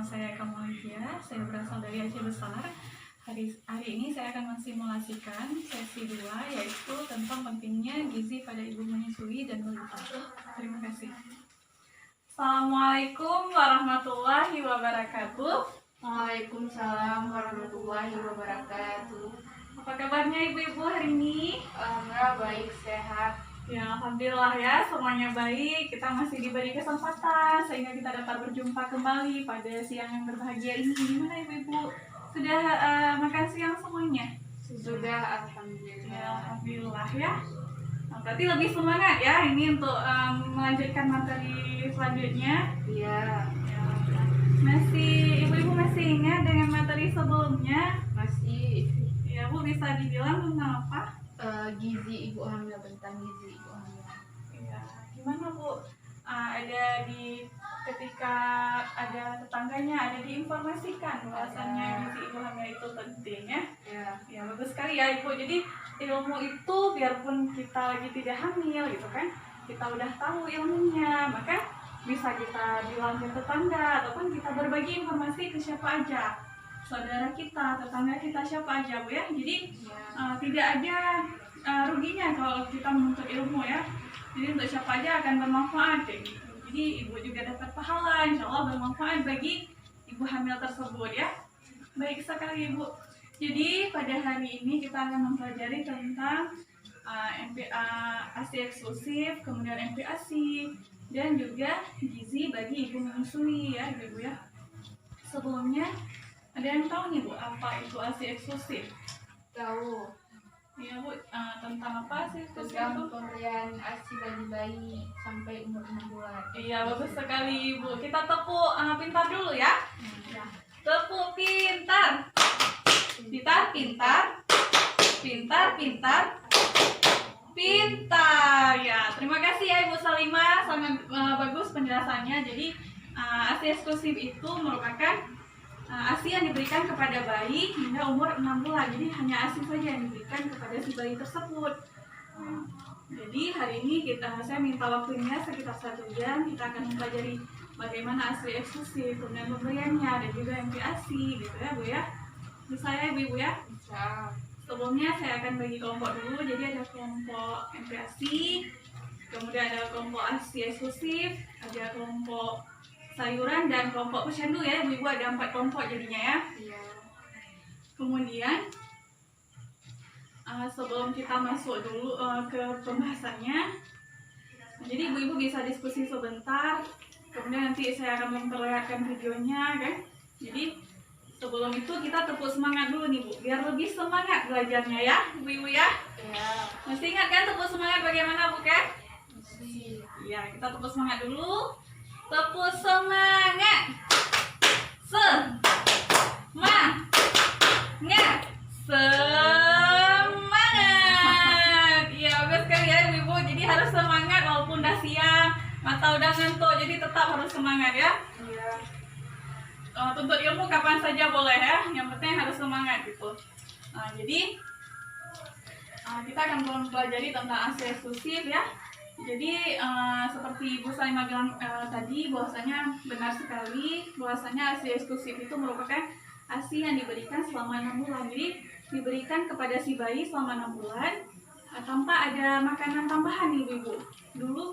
saya Kamalia, saya berasal dari Aceh Besar. Hari ini saya akan mensimulasikan sesi 2, yaitu tentang pentingnya gizi pada ibu menyusui dan balita. Terima kasih. Assalamualaikum warahmatullahi wabarakatuh. Waalaikumsalam warahmatullahi wabarakatuh. Apa kabarnya ibu-ibu hari ini? Alhamdulillah baik, sehat. Ya, alhamdulillah ya, semuanya baik. Kita masih diberi kesempatan sehingga kita dapat berjumpa kembali pada siang yang berbahagia ini. Gimana ibu-ibu? Sudah makan siang semuanya? Sudah, Ya, alhamdulillah. alhamdulillah ya. Nah, berarti lebih semangat ya ini untuk melanjutkan materi selanjutnya. Iya, Ya, ibu-ibu masih ingat dengan materi sebelumnya? masih Ya, Bu, bisa dibilang tentang apa? gizi ibu hamil, tentang gizi ibu hamil. Iya, gimana Bu? Ketika ada tetangganya ada diinformasikan bahwasannya gizi ibu hamil itu penting ya. Ya, bagus sekali ya Ibu. Jadi ilmu itu biarpun kita lagi tidak hamil gitu kan, kita udah tahu ilmunya, maka bisa kita bilang ke tetangga ataupun kita berbagi informasi ke siapa aja, saudara kita, tetangga kita, siapa aja Bu ya. Jadi tidak ada ruginya kalau kita menuntut ilmu ya. Jadi untuk siapa aja akan bermanfaat kayak gitu. Jadi ibu juga dapat pahala, insya Allah bermanfaat bagi ibu hamil tersebut ya. Baik sekali ibu. Jadi pada hari ini kita akan mempelajari tentang ASI eksklusif, kemudian MPASI, dan juga gizi bagi ibu menyusui ya ibu ya. Sebelumnya ada yang tahu nih Bu apa itu ASI eksklusif? Tahu Iya Bu, tentang apa sih eksklusif tentang itu? pemberian ASI bagi bayi sampai umur 6 bulan. Iya, bagus sekali Ibu. Kita tepuk pintar dulu ya. Ya. Tepuk pintar. Pintar, pintar. Pintar, pintar. Pintar. Ya, terima kasih ya Ibu Salimah. Sangat bagus penjelasannya. Jadi, ASI eksklusif itu merupakan ASI yang diberikan kepada bayi hingga umur 6 bulan. Jadi hanya ASI saja yang diberikan kepada si bayi tersebut. Jadi hari ini saya minta waktunya sekitar 1 jam. Kita akan mempelajari bagaimana ASI eksklusif, kemudian pemberiannya, dan juga MPASI gitu ya Bu ya. Bisa ya Ibu ya? Bisa. Sebelumnya saya akan bagi kelompok dulu. Jadi ada kelompok MPASI, kemudian ada kelompok ASI eksklusif, ada kelompok sayuran, dan kelompok posyandu ya Ibu. Ada 4 kelompok jadinya ya. Iya. Kemudian sebelum kita masuk dulu ke pembahasannya, jadi ibu-ibu bisa diskusi sebentar, kemudian nanti saya akan memperlihatkan videonya kan. Jadi sebelum itu kita tepuk semangat dulu nih Bu, biar lebih semangat belajarnya ya ibu-ibu ya. Iya. Masih ingat kan tepuk semangat bagaimana Bu kan? Masih. Ya, kita tepuk semangat dulu. Tepuk semangat. Semangat. Semangat. Iya, bagus sekali ya ibu-ibu. Jadi harus semangat walaupun udah siang, mata udah ngantuk, jadi tetap harus semangat ya. Iya. Tuntut ilmu kapan saja boleh ya, yang penting harus semangat gitu. Jadi kita akan mempelajari tentang ASI eksklusif ya. Jadi seperti Ibu Salimah bilang tadi, bahwasanya benar sekali bahwasanya ASI eksklusif itu merupakan ASI yang diberikan selama 6 bulan. Jadi diberikan kepada si bayi selama 6 bulan tanpa ada makanan tambahan nih Ibu.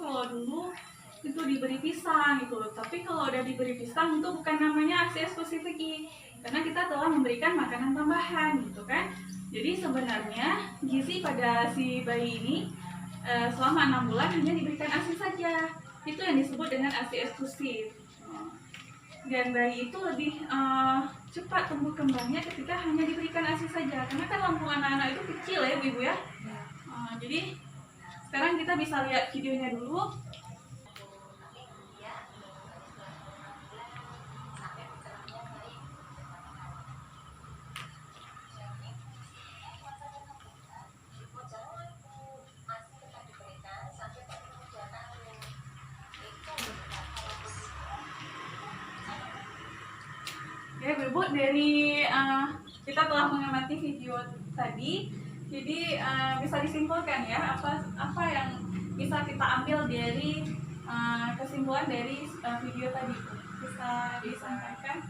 Kalau dulu itu diberi pisang gitu. Tapi kalau udah diberi pisang itu bukan namanya ASI eksklusif lagi, karena kita telah memberikan makanan tambahan gitu kan. Jadi sebenarnya gizi pada si bayi ini selama 6 bulan hanya diberikan ASI saja. Itu yang disebut dengan ASI eksklusif. Dan bayi itu lebih cepat tumbuh kembangnya ketika hanya diberikan ASI saja. Karena kan lambung anak-anak itu kecil ya Ibu ya. Jadi sekarang kita bisa lihat videonya dulu. Ya Ibu, dari kita telah mengamati video tadi, jadi bisa disimpulkan ya apa yang bisa kita ambil dari kesimpulan dari video tadi. Bisa disampaikan?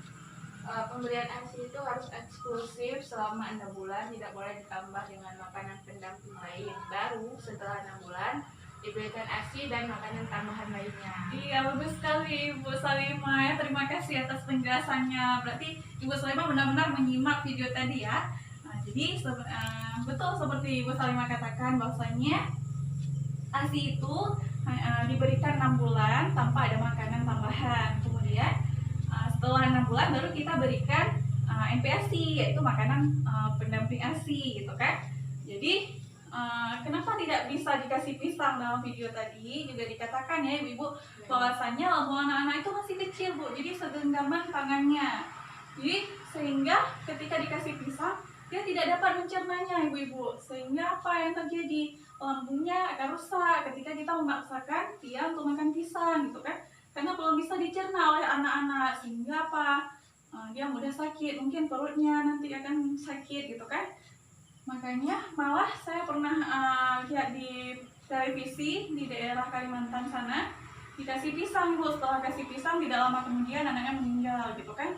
Pemberian ASI itu harus eksklusif selama 6 bulan, tidak boleh ditambah dengan makanan pendamping lain. Baru setelah 6 bulan diberikan ASI dan makanan tambahan lainnya. Iya, bagus sekali Ibu Salimah ya. Terima kasih atas penjelasannya. Berarti Ibu Salimah benar-benar menyimak video tadi ya. Nah, jadi betul seperti Ibu Salimah katakan bahwasanya ASI itu diberikan 6 bulan tanpa ada makanan tambahan. Kemudian setelah 6 bulan baru kita berikan MPASI, yaitu makanan pendamping ASI gitu kan. Jadi kenapa tidak bisa dikasih pisang dalam video tadi juga dikatakan ya ibu-ibu bahwasannya lambung anak-anak itu masih kecil Bu, jadi segenggaman tangannya, jadi sehingga ketika dikasih pisang dia tidak dapat mencernanya ibu-ibu, sehingga apa yang terjadi, lambungnya akan rusak ketika kita memaksakan dia untuk makan pisang gitu kan, karena belum bisa dicerna oleh anak-anak, sehingga apa, dia mudah sakit, mungkin perutnya nanti akan sakit gitu kan. Makanya malah saya pernah lihat di televisi di daerah Kalimantan sana dikasih pisang Bu, setelah kasih pisang tidak lama kemudian anaknya meninggal gitu kan.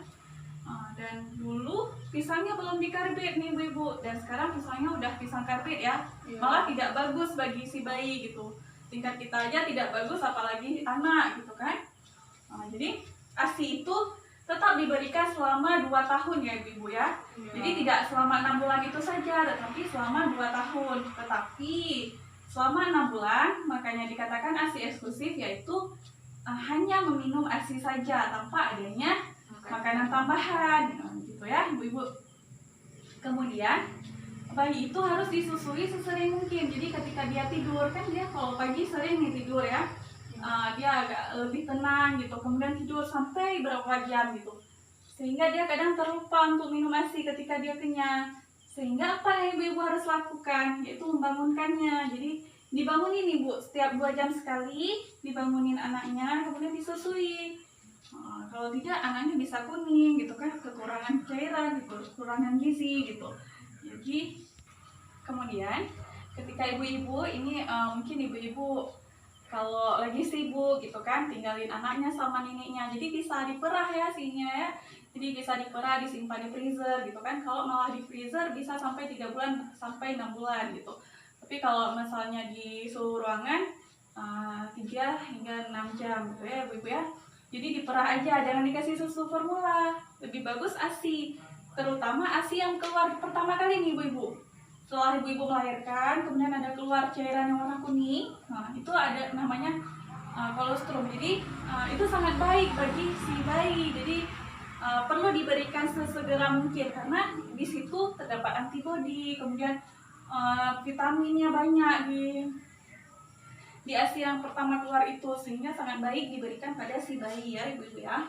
Dan dulu pisangnya belum dikarbit nih ibu-ibu, dan sekarang pisangnya udah pisang karbit ya, malah tidak bagus bagi si bayi gitu, tingkat kita aja tidak bagus apalagi anak gitu kan. Jadi ASI itu tetap diberikan selama 2 tahun ya ibu-ibu ya. Jadi tidak selama 6 bulan itu saja, tetapi selama 2 tahun. Tetapi selama 6 bulan, makanya dikatakan ASI eksklusif, yaitu hanya meminum ASI saja tanpa adanya makanan tambahan gitu ya ibu-ibu. Kemudian bayi itu harus disusui sesering mungkin. Jadi ketika dia tidur, kan dia kalau pagi sering nih tidur ya, dia agak lebih tenang gitu, kemudian tidur sampai berapa jam gitu, sehingga dia kadang terlupa untuk minum ASI ketika dia kenyang. Sehingga apa yang ibu-ibu harus lakukan, yaitu membangunkannya. Jadi dibangunin nih Bu, setiap 2 jam sekali dibangunin anaknya, kemudian disusui. Kalau tidak anaknya bisa kuning gitu kan, kekurangan cairan gitu, kekurangan gizi gitu. Jadi kemudian ketika ibu-ibu ini mungkin ibu-ibu kalau lagi sibuk gitu kan, tinggalin anaknya sama neneknya, jadi bisa diperah ya ASINya ya. Jadi bisa diperah, disimpan di freezer gitu kan. Kalau malah di freezer bisa sampai 3 bulan sampai 6 bulan gitu. Tapi kalau misalnya di suhu ruangan 3 hingga 6 jam gitu ya ibu-ibu ya. Jadi diperah aja, jangan dikasih susu formula. Lebih bagus ASI, terutama ASI yang keluar pertama kali nih ibu-ibu. Setelah ibu-ibu melahirkan, kemudian ada keluar cairan yang warna kuning, itu ada namanya kolostrum. Jadi itu sangat baik bagi si bayi. Jadi perlu diberikan sesegera mungkin, karena di situ terdapat antibodi, kemudian vitaminnya banyak di ASI yang pertama keluar itu, sehingga sangat baik diberikan pada si bayi ya ibu-ibu ya.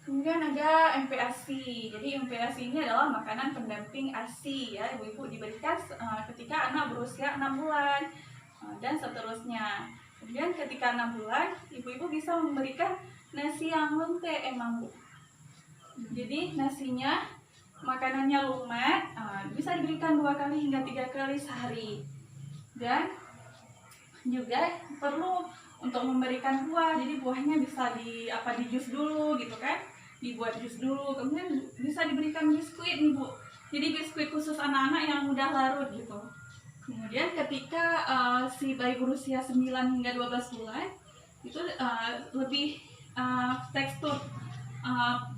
Kemudian ada MPASI. Jadi MPASI ini adalah makanan pendamping ASI ya ibu-ibu, diberikan ketika anak berusia 6 bulan dan seterusnya. Kemudian ketika 6 bulan ibu-ibu bisa memberikan nasi yang lempek emang Bu. Jadi nasinya makanannya lumat, bisa diberikan 2 kali hingga 3 kali sehari. Dan juga perlu untuk memberikan buah, jadi buahnya bisa di jus dulu gitu kan, dibuat jus dulu, kemudian bisa diberikan biskuit nih Bu, jadi biskuit khusus anak-anak yang mudah larut gitu. Kemudian ketika si bayi berusia 9 hingga 12 bulan itu lebih tekstur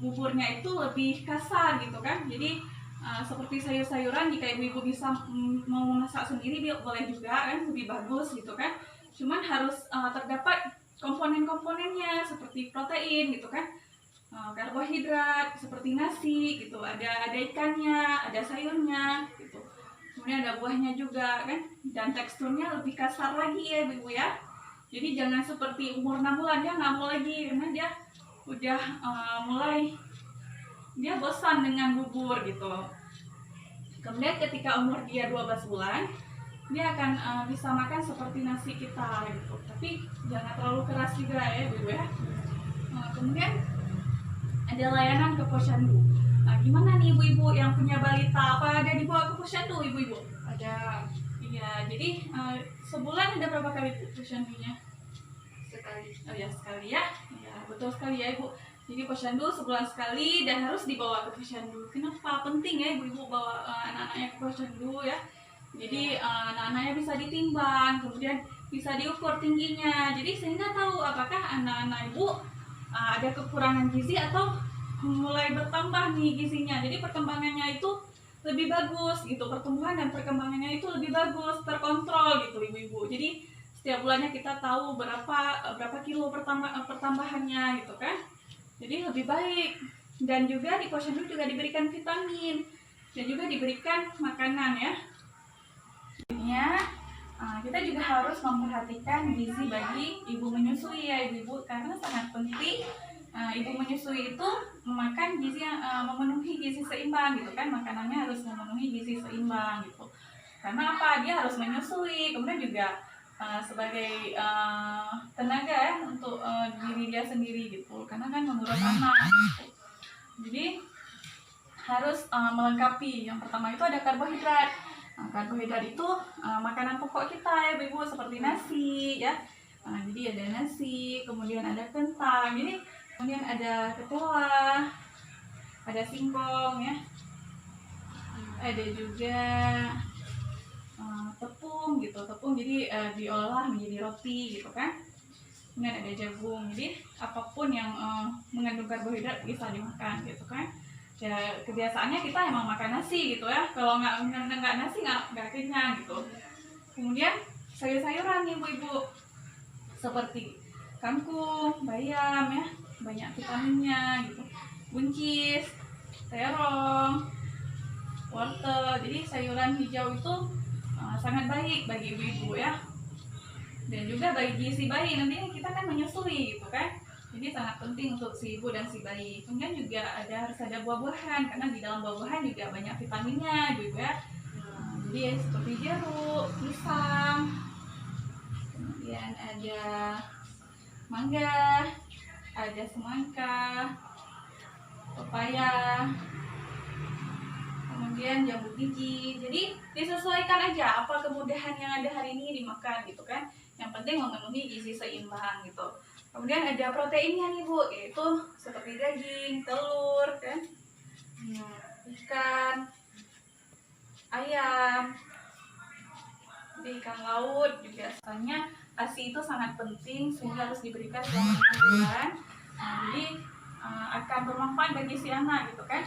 buburnya itu lebih kasar gitu kan, jadi seperti sayur-sayuran, jika ibu-ibu bisa mau masak sendiri boleh juga kan, lebih bagus gitu kan. Cuman harus terdapat komponen-komponennya seperti protein gitu kan, karbohidrat seperti nasi gitu, ada ikannya, ada sayurnya gitu, kemudian ada buahnya juga kan, dan teksturnya lebih kasar lagi ya ibu ya. Jadi jangan seperti umur 6 bulan dia nggak mau lagi, karena dia udah mulai dia bosan dengan bubur gitu. Kemudian ketika umur dia 12 bulan dia akan bisa makan seperti nasi kita gitu, tapi jangan terlalu keras juga ya ibu ya. Kemudian ada layanan ke posyandu. Gimana nih ibu-ibu yang punya balita, apa ada dibawa ke posyandu ibu-ibu? Ada. Iya, jadi sebulan ada berapa kali posyandunya? Sekali. Oh ya sekali ya, ya betul sekali ya ibu. Jadi posyandu sebulan sekali dan harus dibawa ke posyandu. Kenapa penting ya ibu-ibu bawa anak-anaknya ke posyandu ya? Jadi anak-anaknya bisa ditimbang, kemudian bisa diukur tingginya. Jadi sehingga tahu apakah anak-anak ibu ada kekurangan gizi atau mulai bertambah nih gizinya. Jadi perkembangannya itu lebih bagus gitu, pertumbuhan dan perkembangannya itu lebih bagus, terkontrol gitu ibu-ibu. Jadi setiap bulannya kita tahu berapa kilo pertambahannya gitu kan. Jadi lebih baik. Dan juga di posyandu juga diberikan vitamin dan juga diberikan makanan ya. Kita juga harus memperhatikan gizi bagi ibu menyusui ya ibu-ibu, karena sangat penting ibu menyusui itu memakan gizi yang memenuhi gizi seimbang gitu kan, makanannya harus memenuhi gizi seimbang gitu. Karena apa? Dia harus menyusui, kemudian juga sebagai tenaga ya untuk diri dia sendiri gitu, karena kan mengurus anak gitu. Jadi harus melengkapi. Yang pertama itu ada karbohidrat. Karbohidrat itu makanan pokok kita ya ibu, seperti nasi ya. Jadi ada nasi, kemudian ada kentang, jadi kemudian ada ketela, ada singkong ya, ada juga tepung gitu, tepung jadi diolah menjadi roti gitu kan. Kemudian ada jagung, jadi apapun yang mengandung karbohidrat bisa dimakan gitu kan. Ya kebiasaannya kita emang makan nasi gitu ya, kalau nggak nasi nggak kenyang gitu. Kemudian sayur-sayuran nih ibu-ibu, seperti kangkung, bayam ya, banyak vitaminnya gitu, buncis, terong, wortel. Jadi sayuran hijau itu sangat baik bagi ibu-ibu ya, dan juga bagi si bayi, nantinya kita kan menyusui gitu kan. Jadi sangat penting untuk si ibu dan si bayi. Kemudian juga harus ada buah-buahan, karena di dalam buah-buahan juga banyak vitaminnya juga. Jadi seperti jeruk, pisang, kemudian ada mangga, ada semangka, pepaya, kemudian jambu biji. Jadi disesuaikan aja apa kemudahan yang ada hari ini dimakan gitu kan. Yang penting memenuhi gizi seimbang gitu. Kemudian ada proteinnya nih bu, yaitu seperti daging, telur kan, ikan, ayam, ikan laut juga. Soalnya ASI itu sangat penting sehingga harus diberikan selama 6 bulan. Jadi akan bermanfaat bagi si anak gitu kan.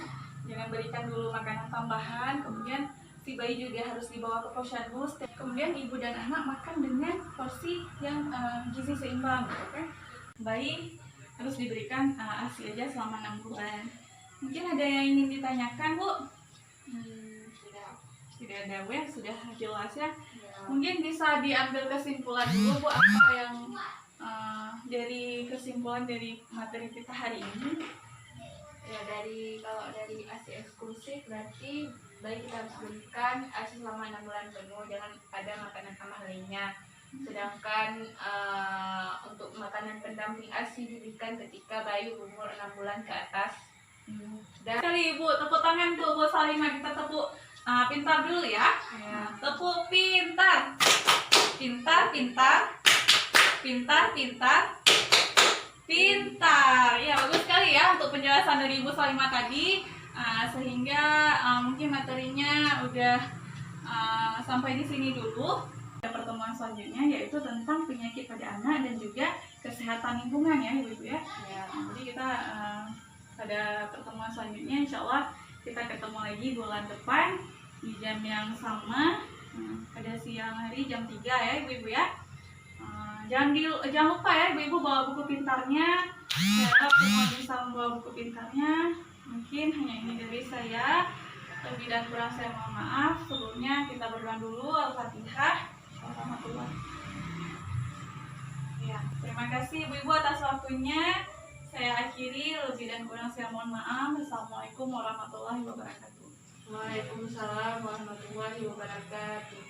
Jangan berikan dulu makanan tambahan, kemudian si bayi juga harus dibawa ke posyandu. Kemudian ibu dan anak makan dengan porsi yang gizi seimbang gitu kan. Bayi harus diberikan ASI aja selama 6 bulan. Mungkin ada yang ingin ditanyakan bu? Tidak ada bu ya, sudah jelas ya. Mungkin bisa diambil kesimpulan dulu bu, apa yang dari kesimpulan dari materi kita hari ini. Ya kalau dari ASI eksklusif berarti bayi kita harus berikan ASI selama 6 bulan penuh, jangan ada makanan tambah lainnya. Sedangkan untuk makanan pendamping ASI diberikan ketika bayi umur 6 bulan ke atas. Dan sekali ibu, tepuk tangan tuh Bu Salimah, kita tepuk pintar dulu ya. Tepuk pintar. Pintar, pintar. Pintar, pintar. Pintar. Ya bagus sekali ya untuk penjelasan dari Ibu Salimah tadi. Sehingga mungkin materinya udah sampai di sini dulu. Pertemuan selanjutnya yaitu tentang penyakit pada anak dan juga kesehatan lingkungan ya ibu-ibu ya. Jadi kita pada pertemuan selanjutnya insya Allah kita ketemu lagi bulan depan di jam yang sama, pada siang hari jam 3 ya ibu-ibu ya. Jangan lupa ya ibu-ibu bawa buku pintarnya. Saya harap semua bisa membawa buku pintarnya. Mungkin hanya ini dari saya. Lebih dan kurang saya mohon maaf. Sebelumnya kita berdoa dulu. Al-Fatihah. Ya, terima kasih ibu-ibu atas waktunya. Saya akhiri, lebih dan kurang saya mohon maaf. Assalamualaikum warahmatullahi wabarakatuh. Waalaikumsalam warahmatullahi wabarakatuh.